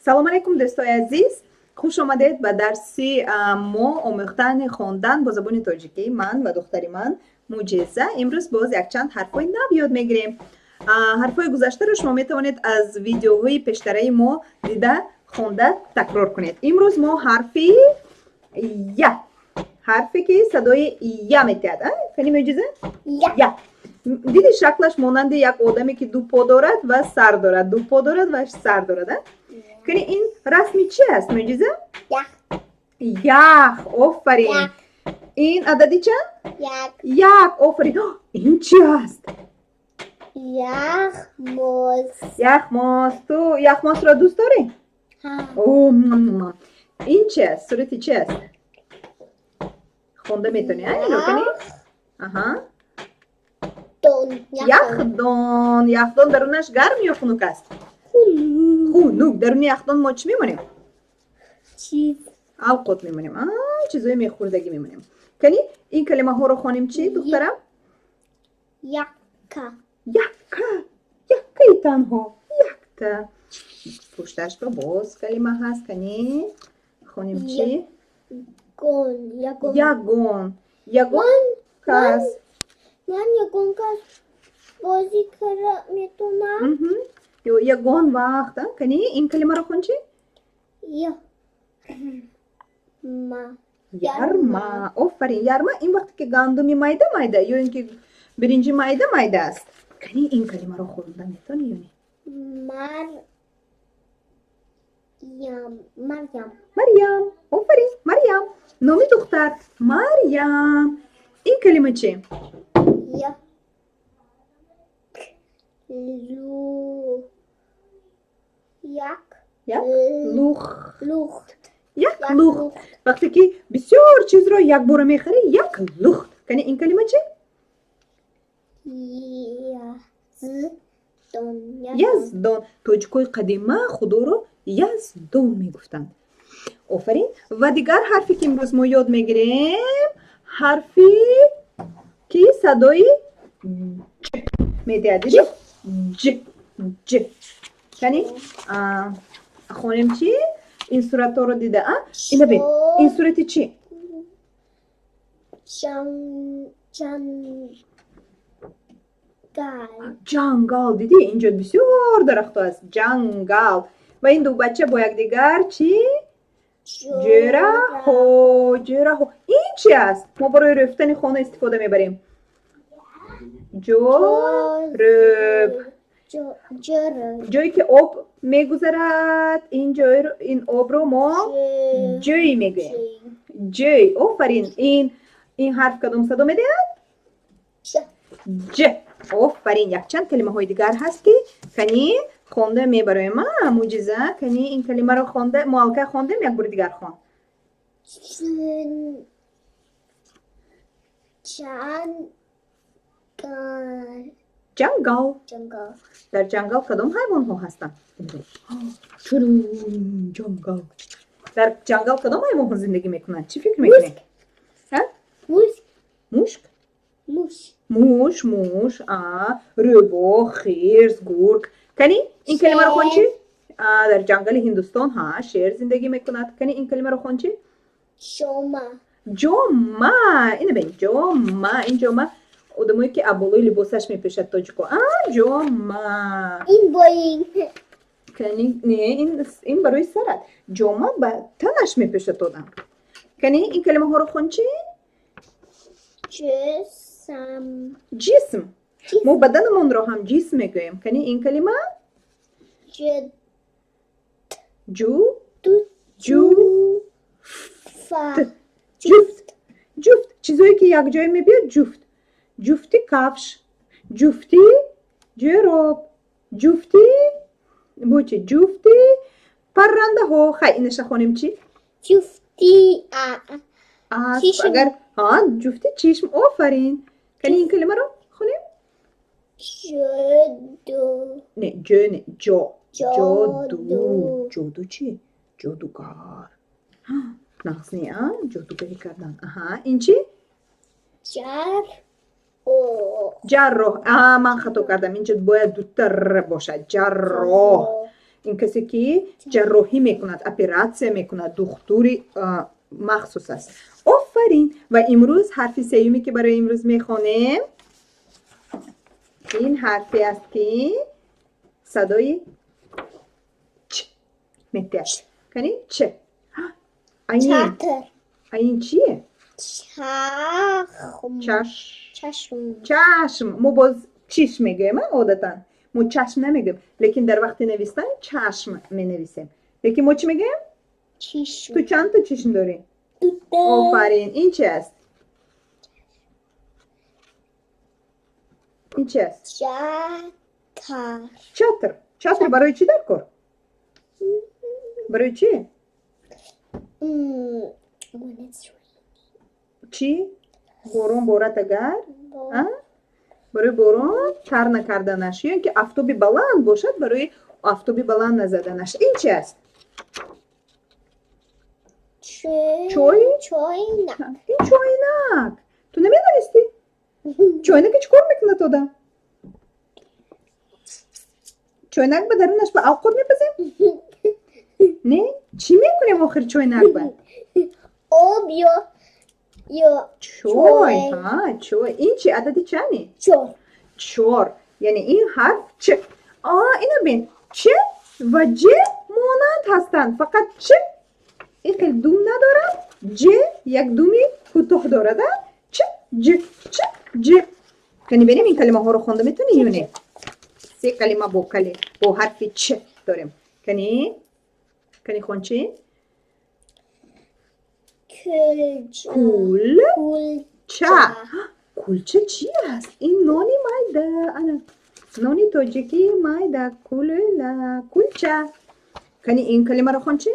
салом алейкум дӯстои азиз, хуш омадед ба дарси мо омӯхтани хондан бо забони тоҷикӣ. Ман ва духтари ман Муъҷиза имрӯз боз якчанд ҳарфҳои нав ёд мегирем. ҳарфҳои гузаштаро шумо метавонед аз видеоҳои пештараи мо дида хонда такрор кунед. Имрӯз мо ҳарфи я, ҳарфе ки садои я метиҳад. Кани Муъҷиза? Я. Диди шаклаш монанди як одаме ки ду по дорад ва сар дорад, ду по дорад ва сар дорад. Кани ин расми чи аст Муъҷиза? Ях. Офарин. ин адади чанд? Як. Офарин. Ин чи аст? Яхмоз. Яхмоз. Ту яхмозро дӯст дорӣ? Ин чи аст? Сурати чи аст? хонда метавонӣ нигоҳ кунӣ? Яхдон. Яхдон дарунаш гарм ё хунук аст? Хунук. Даруни яхдон мо чӣ мемонем? Алқот мемонем. Чизои мехӯрдагӣ мемонем. Кани ин калимаҳоро хонем чӣ, духтарам? Якка. Якка. Яккаи танҳо. Якта. Пушташро боз калима ҳаст. Кани хонем чӣ? Ягон. Ягон кас. Ман ягон кас бозӣ кара метавонам. Ягон вақт. Кани ин калимаро хон чӣ? Ярма. Офарин. Ярма ин вақте ки гандуми майда майда ё ин ки биринҷи майда майда аст. Кани ин калимаро хонда метавонӣ ё не? Марьям. Офарин. Марьям. Номи духтар. Марьям. Ин калима чи? Лухт. Як лухт. Вақте ки бисёр чизро якбора мехарӣ, як лухт. Кани ин калима чи? Яздон. Тоҷикои қадима худоро Яздон мегуфтанд. Офарин. Ва дигар ҳарфе ки имрӯз мо ёд мегирем, ҳарфи ки садои ҷ медиҳад. Ҷ. Кани хонем чӣ? Ин суратҳоро дида, ина бин. Ин сурати чӣ? Ҷангал. Дидӣ? Инҷо бисёр дарахтҳо аст. Ҷангал. Ва ин ду бача бо якдигар чӣ? Ҷӯраҳо. Ин чи аст? Мо барои рӯфтани хона истифода мебарем. Ҷорӯб. ҷое ки об мегузарад, ин обро мо ҷӯй мегӯем. Ҷӯй. Офарин. Ин ҳарф кадом садо медиҳад? Ҷ. Офарин. Якчанд калимаҳои дигар ҳаст ки кани хонда мебароем. Муъҷиза, кани ин калимаро хонда, мо аллакай хондем, як бори дигар хон. Ҷангал. Дар ҷангал кадом ҳайвонҳо ҳастанд? Ҷангал. Дар ҷангал кадом ҳайвонҳо зиндагӣ мекунанд? Чӣ фикр мекунед? Мушк. Муш. Рӯбо, хирс, гург. Кани ин калимаро хон чӣ? Дар ҷангали Ҳиндустон шер зиндагӣ мекунад. Кани ин калимаро хон чӣ? Ҷома. Ина бин. Ҷома. Ин ҷома одамое ки аболои либосаш мепӯшад тоҷико. Ҷома. Кани не, ин барои сарад. Ҷома ба танаш мепӯшад одам. Кани ин калимаҳоро хон чӣ? Ҷисм. Мо баданамонро ҳам ҷисм мегӯем. Кани ин калима? ҷуфт. Чизое ки якҷоя мебиёд ҷуфт. ҷуфти кафш. ҷуфти ҷӯроб. ҷуфти бучи. ҷуфти паррандаҳо. Хай инаша хонем чӣ? Агар ҷуфти чишм. Офарин. Кани ин калимаро хонем? Не, ҷо не. ҷо. ҷоду чи? ҷодугар. нағз не ҷодугарӣ кардан. Ин чи? ҷарроҳ. Ман хато кардам. Инҷо бояд дутар бошад. ҷарроҳ. این کسی که جراحی میکند، اپراتسیا میکند، دکتری مخصوص است. آفرین. و امروز حرف سومی که برای امروز میخوانیم این حرفی است که صدای چ میته است. کنی چ. این چیه؟ چشم. ما باز چشم میگیم عادتا. ما چشم نمیگیم، لیکن در وقت نوشتن چشم می نویسیم. لیکن ما چی میگیم؟ چشم. تو چند تا چشم داری؟ آفرین. این چی است؟ این چی است؟ چتر. چتر برای چی در کار؟ برای چی؟ چی؟ بارون بارد اگر؟ برای بارون تر نکردنش، یا اینکه آفتابی بلند باشد برای آفتابی بلند نزدنش. این چی است؟ چای؟ این چاینک. تو نمیدانستی؟ چاینک چی کار میکنه تو دا؟ چاینک به درونش به آب خود میپزیم؟ نه؟ چی میکنیم آخر چاینک با؟ آب یا چای. چای. این چی عددی چنی؟ 4. یعنی این حرف چ. اینو بین. چ و ج مانند هستند، فقط چ این خیلی دوم ندارد، ج یک دومی کوتاه دارد. چ ج. کنی بریم این کلمه ها رو خونده میتونی یا نه؟ 3 کلمه با حرف چ داریم. کنی خون چی؟ کلچه. کلچه چی است؟ این نانی مایده. نانی تاجیکی مایده. کلچه. کنی این کلمه رو خون چی؟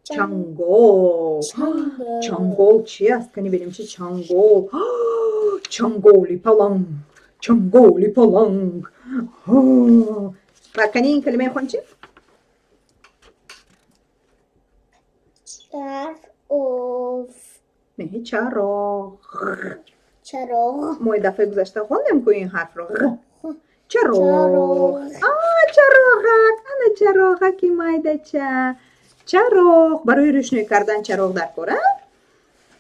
چنگول. چنگول چی است؟ کنی بریم چی چنگول؟ چنگولی پلنگ. و کنی این کلمه خون چی؟ نه چراغ. ما دفعه گذشته خوندیم که این حرف رو. چراغ. چراغک مایده چراغ برای روشنی کردن چراغ در کاره.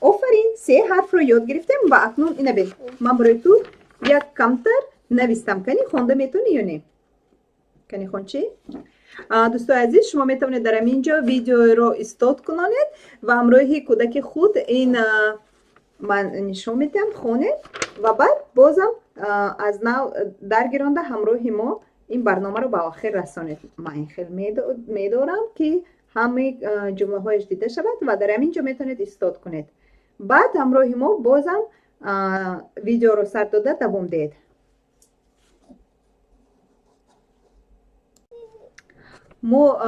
آفرین. 3 حرف رو یاد گرفتیم و اکنون اینه بین. من برای تو یک کمتر نویستم. کنی خونده میتونی یا نه؟ کنی خون چی؟ دوستان عزیز، شما میتونید در اینجا ویدیو رو استارت کنید و همراه کودک خود این من نشون میدم خونید و بعد بازم از نو درگیرانده همراه ما این برنامه رو به آخر رسانید. من خیلی میدارم که همه جمله هایش دیده شود و در اینجا میتونید استارت کنید. بعد همراه ما بازم ویدیو رو سر داده دوام دید. ما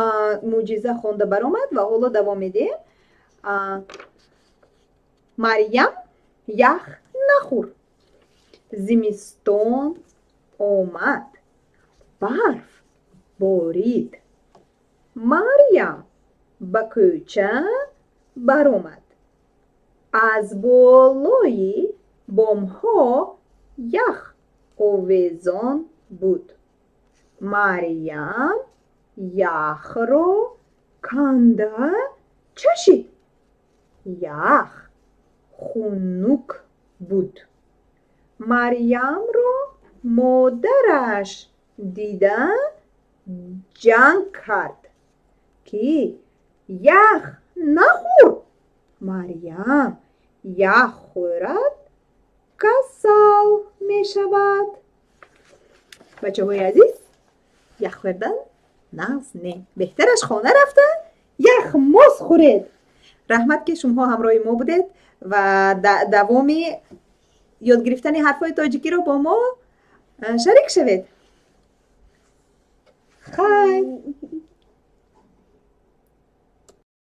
معجزه خونده برآمد و حالا دوام میدیم. مریم یخ نخور. زمستان آمد. برف بارید. مریم به کوچه برآمد. از بالای بامها یخ آویزان بود. مریم یخ را کنده چشید. یخ خنک بود. مریم را مادرش دیده جنگ کرد که یخ نخور. مریم یخ خورد کسل می شود. بچه های عزیز، یخ خوردن نه، بهترش خانه رفته یخ ماست خورید. رحمت که شما همراه ما بودید و دوامی یاد گرفتن حرفای تاجیکی رو با ما شریک شوید. خیر.